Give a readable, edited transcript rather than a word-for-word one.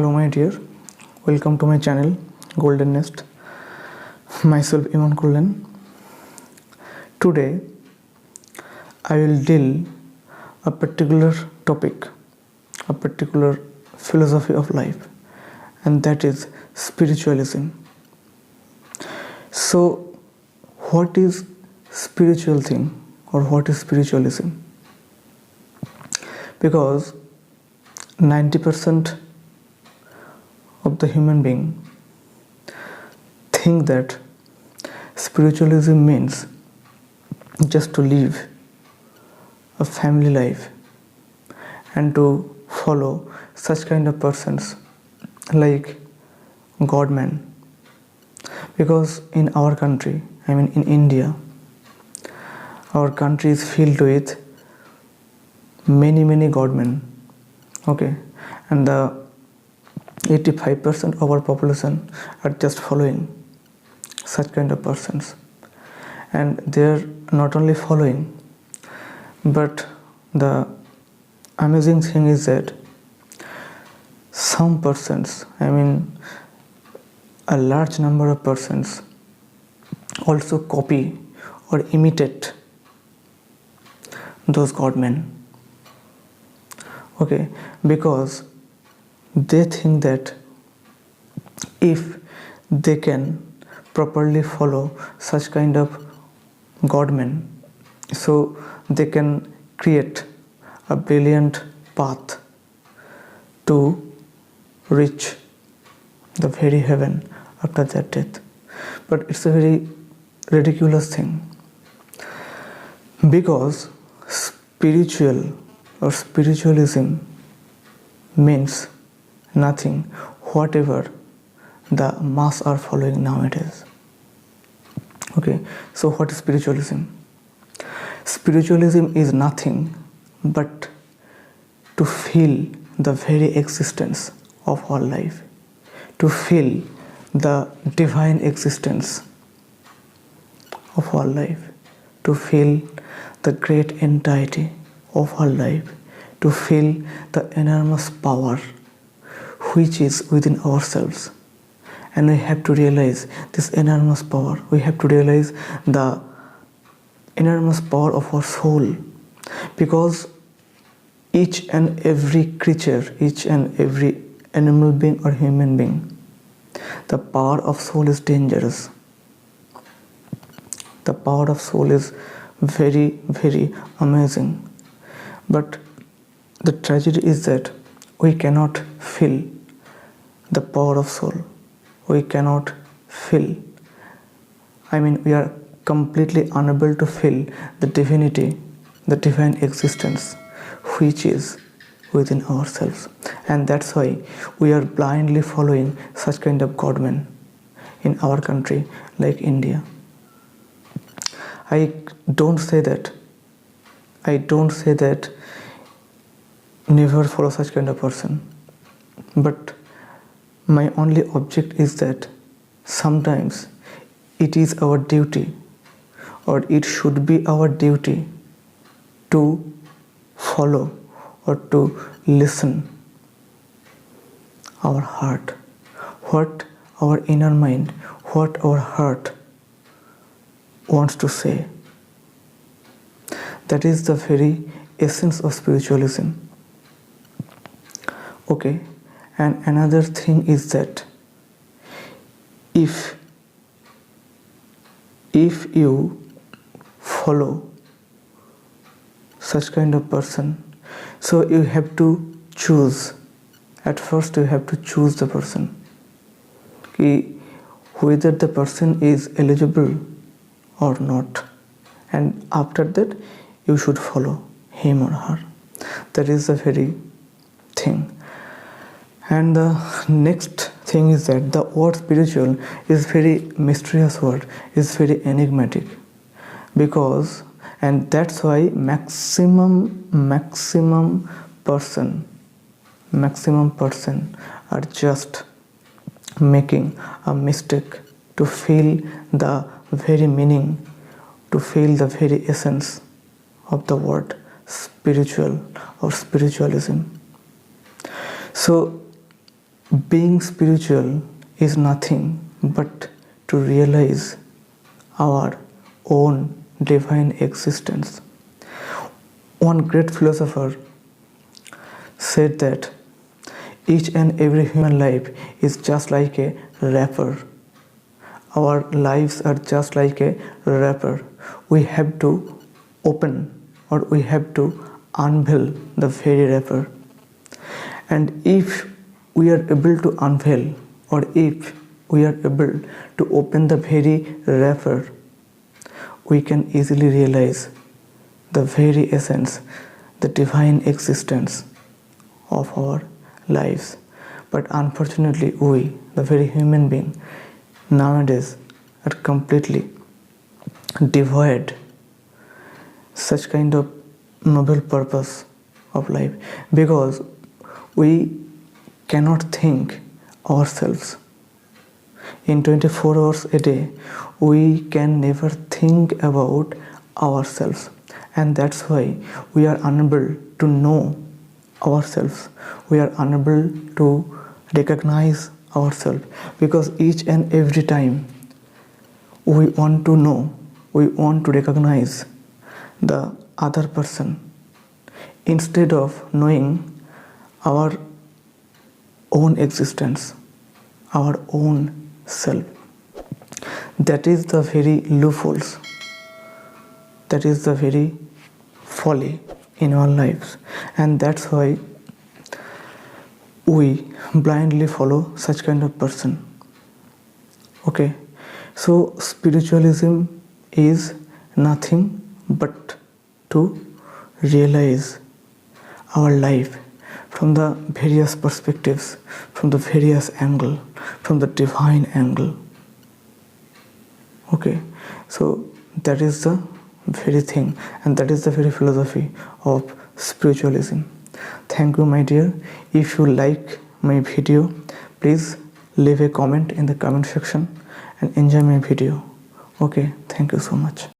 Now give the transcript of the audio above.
Hello my dear, welcome to my channel Golden Nest. Myself Iman Kullen. Today I will deal a particular topic, a particular philosophy of life, and that is spiritualism. So what is spiritual thing or what is spiritualism? Because 90% of the human being think that spiritualism means just to live a family life and to follow such kind of persons like godmen. Because in our country, in India, our country is filled with many godmen, okay, and the 85% of our population are just following such kind of persons, and they're not only following, but the amazing thing is that some persons, a large number of persons also copy or imitate those godmen, okay, because they think that if they can properly follow such kind of godmen, so they can create a brilliant path to reach the very heaven after their death. But it's a very ridiculous thing, because spiritual or spiritualism means nothing whatever the mass are following nowadays. Okay, so what is spiritualism? Spiritualism is nothing but to feel the very existence of our life, to feel the divine existence of our life, to feel the great entirety of our life, to feel the enormous power which is within ourselves. And we have to realize this enormous power. We have to realize the enormous power of our soul, because each and every creature, each and every animal being or human being, the power of soul is dangerous. The power of soul is very amazing. But the tragedy is that we cannot feel the power of soul. We cannot feel, we are completely unable to feel the divinity, the divine existence which is within ourselves. And that's why we are blindly following such kind of godmen in our country like India. I don't say that never follow such kind of person, but my only object is that sometimes it is our duty, or it should be our duty, to follow or to listen our heart, what our inner mind, what our heart wants to say. That is the very essence of spiritualism. Okay, and another thing is that if you follow such kind of person, so you have to choose. At first you have to choose the person, whether the person is eligible or not, and after that you should follow him or her. That is the very thing. And the next thing is that the word spiritual is very mysterious word, is very enigmatic, because, and that's why maximum person are just making a mistake to feel the very meaning, to feel the very essence of the word spiritual or spiritualism. So being spiritual is nothing but to realize our own divine existence. One great philosopher said that each and every human life is just like a wrapper. Our lives are just like a wrapper. We have to open or we have to unveil the very wrapper. And if we are able to unveil or if we are able to open the very wrapper, we can easily realize the very essence, the divine existence of our lives. But unfortunately, we, the very human being, nowadays are completely devoid such kind of noble purpose of life, because we cannot think ourselves. In 24 hours a day, we can never think about ourselves, and that's why we are unable to know ourselves. We are unable to recognize ourselves, because each and every time we want to know, we want to recognize the other person instead of knowing our own existence, our own self. That is the very loopholes, that is the very folly in our lives, and that's why we blindly follow such kind of person. Okay, so spiritualism is nothing but to realize our life from the various perspectives, from the various angle, from the divine angle. Okay, so that is the very thing, and that is the very philosophy of spiritualism. Thank you, my dear. If you like my video, please leave a comment in the comment section and enjoy my video. Okay, thank you so much.